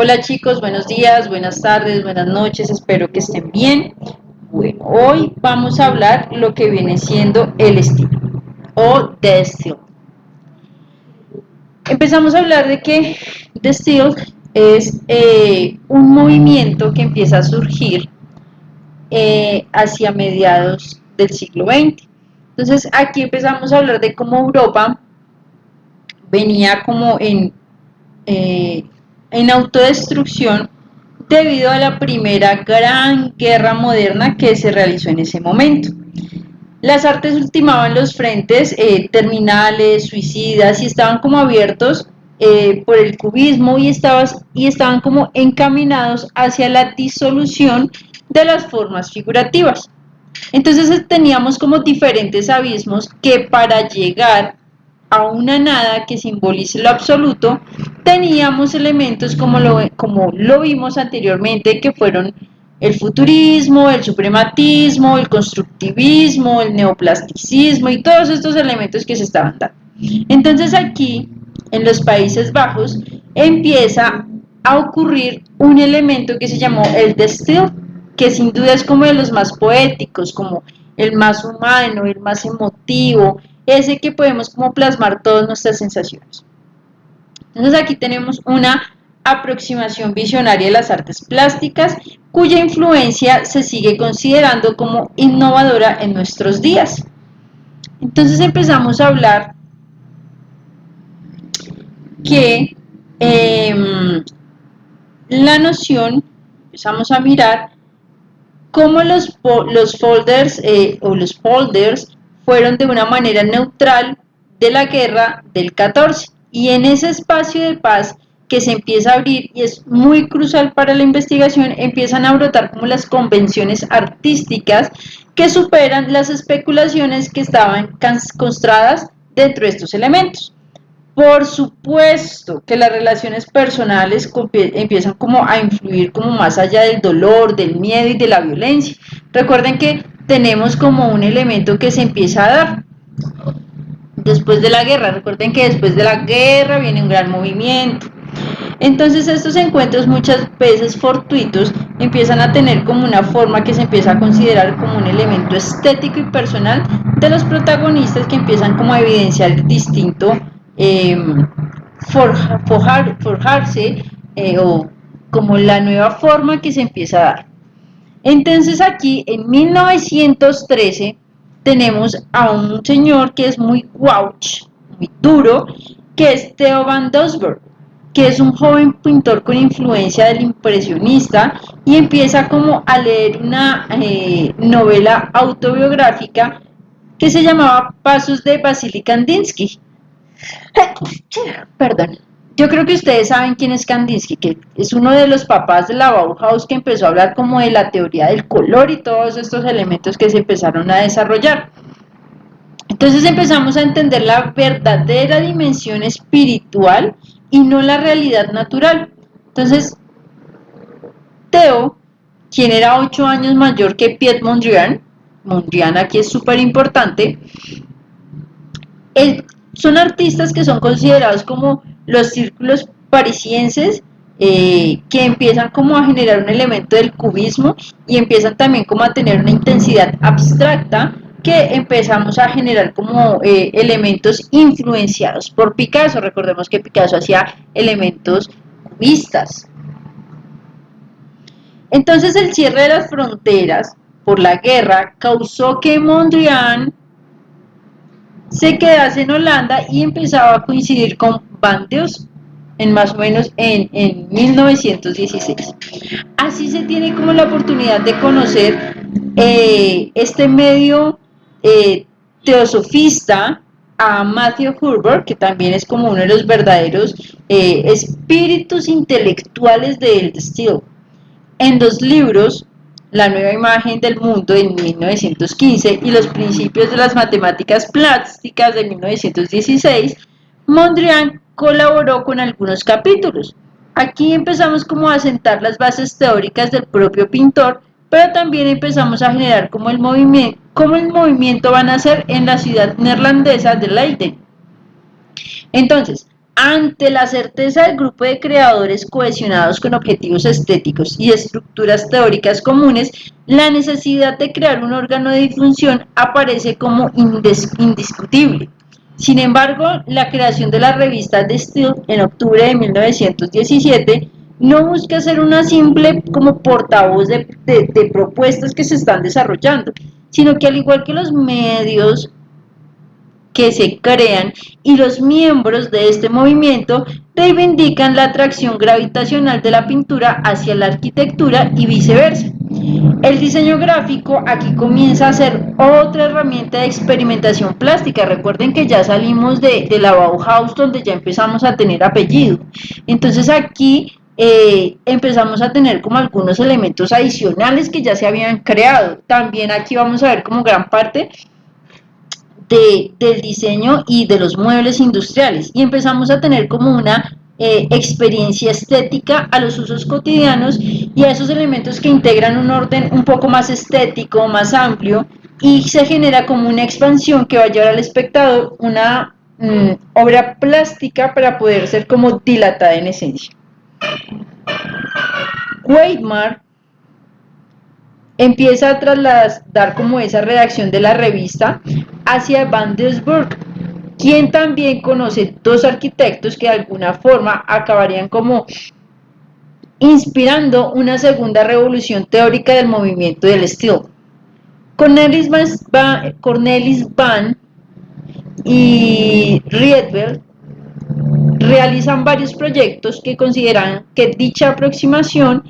Hola chicos, buenos días, buenas tardes, buenas noches, espero que estén bien. Bueno, hoy vamos a hablar lo que viene siendo el estilo o the style. Empezamos a hablar de que the style es un movimiento que empieza a surgir hacia mediados del siglo XX. Entonces aquí empezamos a hablar de cómo Europa venía como en autodestrucción debido a la primera gran guerra moderna que se realizó en ese momento. Las artes ultimaban los frentes terminales, suicidas y estaban como abiertos por el cubismo y estaban como encaminados hacia la disolución de las formas figurativas. Entonces teníamos como diferentes abismos que para llegar a una nada que simbolice lo absoluto, teníamos elementos como lo vimos anteriormente, que fueron el futurismo, el suprematismo, el constructivismo, el neoplasticismo y todos estos elementos que se estaban dando. Entonces aquí, en los Países Bajos, empieza a ocurrir un elemento que se llamó el de Still, que sin duda es como de los más poéticos, como el más humano, el más emotivo, ese que podemos como plasmar todas nuestras sensaciones. Entonces aquí tenemos una aproximación visionaria de las artes plásticas, cuya influencia se sigue considerando como innovadora en nuestros días. Entonces empezamos a hablar que la noción, empezamos a mirar cómo los folders o los folders fueron de una manera neutral de la guerra del 14 y en ese espacio de paz que se empieza a abrir y es muy crucial para la investigación, empiezan a brotar como las convenciones artísticas que superan las especulaciones que estaban constradas dentro de estos elementos. Por supuesto que las relaciones personales empiezan como a influir como más allá del dolor, del miedo y de la violencia. Recuerden que tenemos como un elemento que se empieza a dar después de la guerra. Recuerden que después de la guerra viene un gran movimiento. Entonces estos encuentros muchas veces fortuitos empiezan a tener como una forma que se empieza a considerar como un elemento estético y personal de los protagonistas que empiezan como a evidenciar el distinto forjarse o como la nueva forma que se empieza a dar. Entonces aquí en 1913 tenemos a un señor que es muy gouache, muy duro, que es Theo van Doesburg, que es un joven pintor con influencia del impresionista y empieza como a leer una novela autobiográfica que se llamaba Pasos de Vasily Kandinsky. Perdón. Yo creo que ustedes saben quién es Kandinsky, que es uno de los papás de la Bauhaus que empezó a hablar como de la teoría del color y todos estos elementos que se empezaron a desarrollar. Entonces empezamos a entender la verdadera dimensión espiritual y no la realidad natural. Entonces, Theo, quien era 8 años mayor que Piet Mondrian, Mondrian aquí es súper importante, son artistas que son considerados como los círculos parisienses que empiezan como a generar un elemento del cubismo y empiezan también como a tener una intensidad abstracta que empezamos a generar como elementos influenciados por Picasso. Recordemos que Picasso hacía elementos cubistas. Entonces el cierre de las fronteras por la guerra causó que Mondrian se quedase en Holanda y empezaba a coincidir con Van Deus en más o menos en 1916. Así se tiene como la oportunidad de conocer este medio teosofista a Matthew Huber, que también es como uno de los verdaderos espíritus intelectuales del estilo. En dos libros, La nueva imagen del mundo en 1915 y Los principios de las matemáticas plásticas de 1916, Mondrian colaboró con algunos capítulos. Aquí empezamos como a sentar las bases teóricas del propio pintor, pero también empezamos a generar como el movimiento va a nacer en la ciudad neerlandesa de Leiden. Entonces, Ante la certeza del grupo de creadores cohesionados con objetivos estéticos y estructuras teóricas comunes, la necesidad de crear un órgano de difusión aparece como indiscutible. Sin embargo, la creación de la revista The Steel en octubre de 1917 no busca ser una simple como portavoz de propuestas que se están desarrollando, sino que al igual que los medios que se crean y los miembros de este movimiento reivindican la atracción gravitacional de la pintura hacia la arquitectura y viceversa. El diseño gráfico aquí comienza a ser otra herramienta de experimentación plástica. Recuerden que ya salimos de la Bauhaus, donde ya empezamos a tener apellido. Entonces aquí empezamos a tener como algunos elementos adicionales que ya se habían creado. También aquí vamos a ver como gran parte del diseño y de los muebles industriales, y empezamos a tener como una experiencia estética a los usos cotidianos y a esos elementos que integran un orden un poco más estético, más amplio, y se genera como una expansión que va a llevar al espectador una obra plástica para poder ser como dilatada en esencia. Weimar empieza a trasladar como esa redacción de la revista hacia Van Doesburg, quien también conoce dos arquitectos que de alguna forma acabarían como inspirando una segunda revolución teórica del movimiento del estilo. Cornelis Van y Rietveld realizan varios proyectos que consideran que dicha aproximación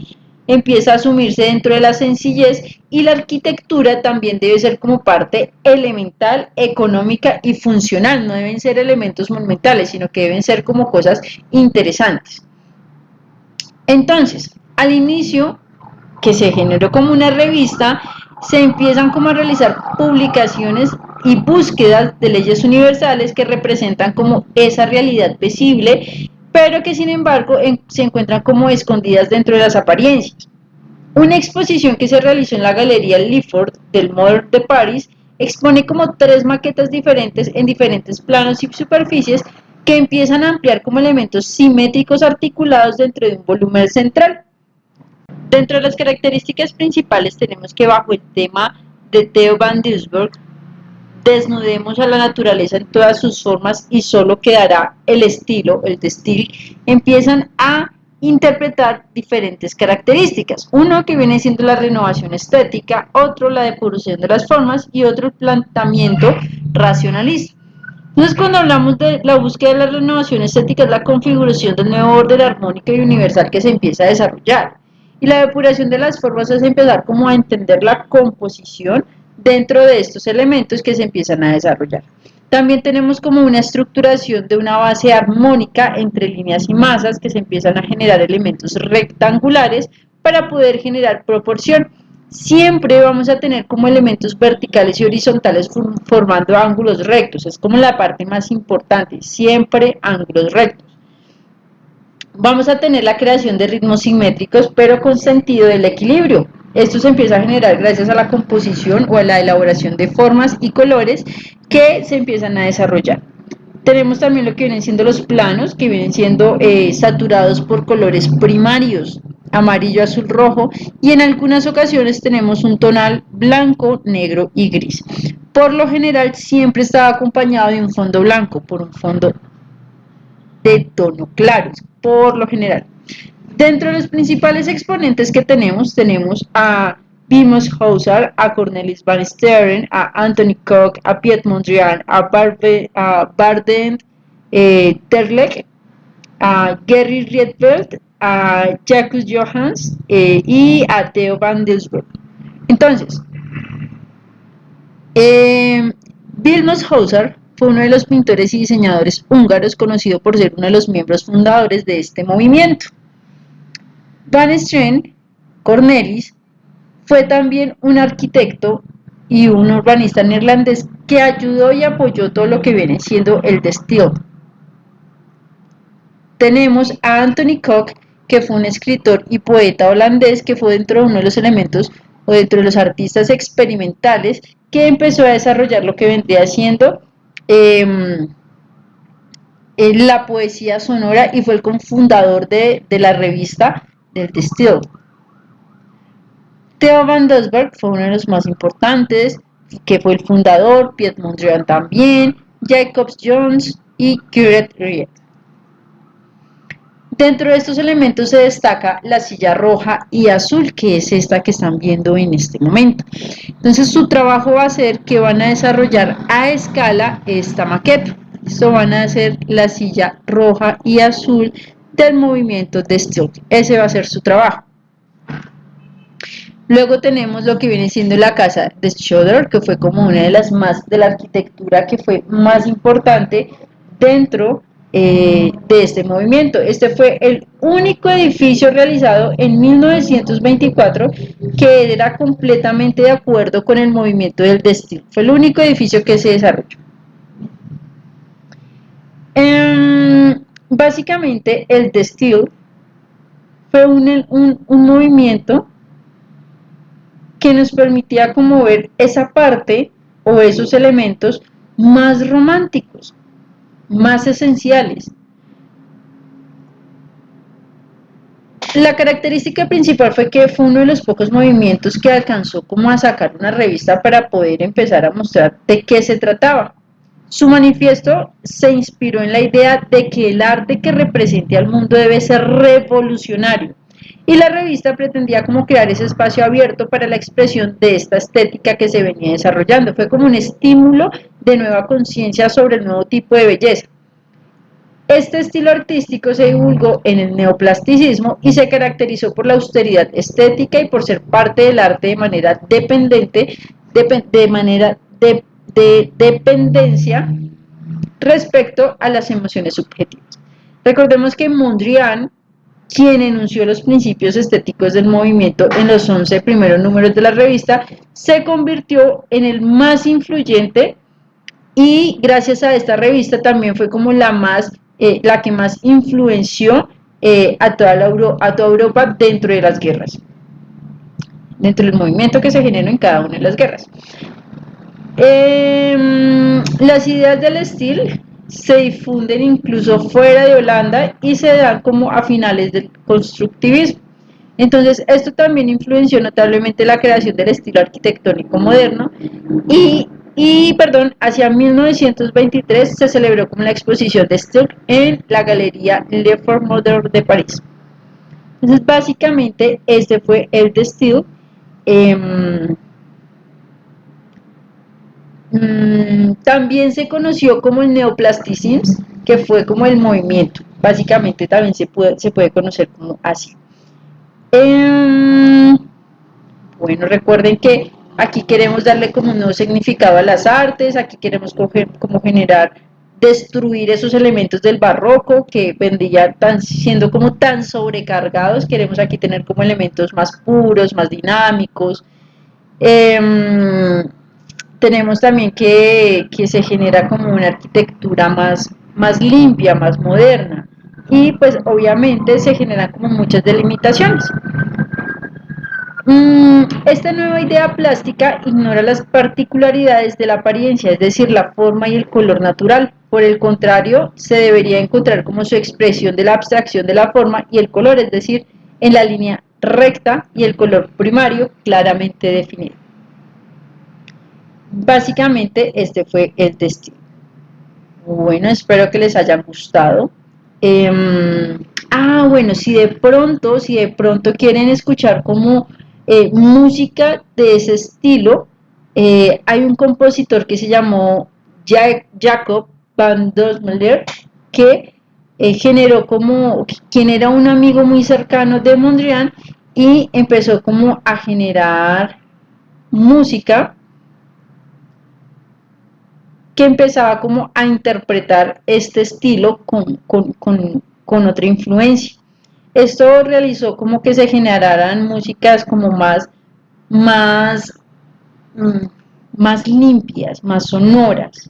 empieza a asumirse dentro de la sencillez, y la arquitectura también debe ser como parte elemental, económica y funcional. No deben ser elementos monumentales, sino que deben ser como cosas interesantes. Entonces, al inicio, que se generó como una revista, se empiezan como a realizar publicaciones y búsquedas de leyes universales que representan como esa realidad visible, pero que sin embargo se encuentran como escondidas dentro de las apariencias. Una exposición que se realizó en la Galería Lefort del Modern de París expone como tres maquetas diferentes en diferentes planos y superficies que empiezan a ampliar como elementos simétricos articulados dentro de un volumen central. Dentro de las características principales tenemos que bajo el tema de Theo van Doesburg, desnudemos a la naturaleza en todas sus formas y solo quedará el estilo, el textil, empiezan a interpretar diferentes características. Uno que viene siendo la renovación estética, otro la depuración de las formas y otro el planteamiento racionalista. Entonces, cuando hablamos de la búsqueda de la renovación estética, es la configuración del nuevo orden armónico y universal que se empieza a desarrollar. Y la depuración de las formas es empezar como a entender la composición dentro de estos elementos que se empiezan a desarrollar. También tenemos como una estructuración de una base armónica entre líneas y masas que se empiezan a generar elementos rectangulares para poder generar proporción. Siempre vamos a tener como elementos verticales y horizontales formando ángulos rectos, es como la parte más importante, siempre ángulos rectos. Vamos a tener la creación de ritmos simétricos, pero con sentido del equilibrio. Esto se empieza a generar gracias a la composición o a la elaboración de formas y colores que se empiezan a desarrollar. Tenemos también lo que vienen siendo los planos, que vienen siendo saturados por colores primarios, amarillo, azul, rojo, y en algunas ocasiones tenemos un tonal blanco, negro y gris. Por lo general siempre está acompañado de un fondo blanco, por un fondo de tono claro, por lo general. Dentro de los principales exponentes que tenemos a Vilmos Hauser, a Cornelis van Steren, a Anthony Koch, a Piet Mondrian, a Barden Terlec, a Gary Rietveld, a Jacques Johans y a Theo van Doesburg. Entonces, Vilmos Hauser fue uno de los pintores y diseñadores húngaros conocido por ser uno de los miembros fundadores de este movimiento. Van Steen Cornelis fue también un arquitecto y un urbanista neerlandés que ayudó y apoyó todo lo que viene siendo el estilo. Tenemos a Anthony Koch, que fue un escritor y poeta holandés que fue dentro de uno de los elementos o dentro de los artistas experimentales que empezó a desarrollar lo que vendría siendo la poesía sonora y fue el cofundador de la revista del The Still. Theo van Doesburg fue uno de los más importantes, que fue el fundador, Piet Mondrian también, Jacobs Jones y Curet Riet. Dentro de estos elementos se destaca la silla roja y azul, que es esta que están viendo en este momento. Entonces su trabajo va a ser que van a desarrollar a escala esta maqueta. Esto van a hacer la silla roja y azul del movimiento de Still. Ese va a ser su trabajo. Luego tenemos lo que viene siendo la casa de Schroeder, que fue como una de las más, de la arquitectura que fue más importante dentro de este movimiento. Este fue el único edificio realizado en 1924 que era completamente de acuerdo con el movimiento del Still. Fue el único edificio que se desarrolló. Básicamente el Still fue un movimiento que nos permitía como ver esa parte o esos elementos más románticos, más esenciales. La característica principal fue que fue uno de los pocos movimientos que alcanzó como a sacar una revista para poder empezar a mostrar de qué se trataba. Su manifiesto se inspiró en la idea de que el arte que represente al mundo debe ser revolucionario, y la revista pretendía como crear ese espacio abierto para la expresión de esta estética que se venía desarrollando. Fue como un estímulo de nueva conciencia sobre el nuevo tipo de belleza. Este estilo artístico se divulgó en el neoplasticismo y se caracterizó por la austeridad estética y por ser parte del arte de manera dependiente, de dependencia respecto a las emociones subjetivas. Recordemos que Mondrian, quien enunció los principios estéticos del movimiento en los 11 primeros números de la revista, se convirtió en el más influyente, y gracias a esta revista también fue como la que más influenció a toda Europa dentro de las guerras, dentro del movimiento que se generó en cada una de las guerras. Las ideas del estilo se difunden incluso fuera de Holanda y se dan como a finales del constructivismo. Entonces, esto también influenció notablemente la creación del estilo arquitectónico moderno hacia 1923 se celebró como la exposición de Stuck en la Galería Le Fort Moderne de París. Entonces, básicamente, este fue el de Still. También se conoció como el neoplasticismo, que fue como el movimiento. Básicamente también se puede conocer como así. Bueno, recuerden que aquí queremos darle como un nuevo significado a las artes, aquí queremos como generar, destruir esos elementos del barroco que vendrían siendo como tan sobrecargados. Queremos aquí tener como elementos más puros, más dinámicos. Tenemos también que se genera como una arquitectura más limpia, más moderna, y pues obviamente se generan como muchas delimitaciones. Esta nueva idea plástica ignora las particularidades de la apariencia, es decir, la forma y el color natural. Por el contrario, se debería encontrar como su expresión de la abstracción de la forma y el color, es decir, en la línea recta y el color primario claramente definido. Básicamente este fue el testigo. Bueno, espero que les haya gustado. Bueno, si de pronto quieren escuchar como música de ese estilo, hay un compositor que se llamó Jacob van Doesmuller, que generó como, quien era un amigo muy cercano de Mondrian, y empezó como a generar música que empezaba como a interpretar este estilo con otra influencia. Esto realizó como que se generaran músicas como más, mm, más limpias, más sonoras.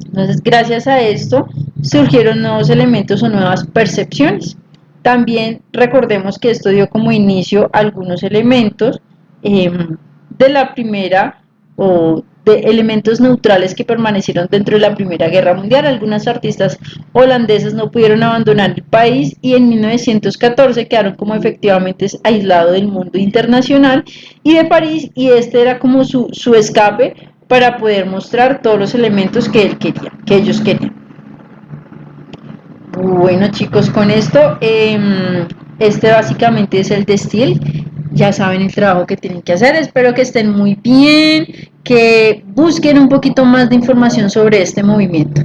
Entonces, gracias a esto, surgieron nuevos elementos o nuevas percepciones. También recordemos que esto dio como inicio a algunos elementos de la primera o de elementos neutrales que permanecieron dentro de la Primera Guerra Mundial. Algunas artistas holandesas no pudieron abandonar el país y en 1914 quedaron como efectivamente aislados del mundo internacional y de París, y este era como su escape para poder mostrar todos los elementos que él quería, que ellos querían. Bueno, chicos, con esto este básicamente es el textil. Ya saben el trabajo que tienen que hacer. Espero que estén muy bien, que busquen un poquito más de información sobre este movimiento.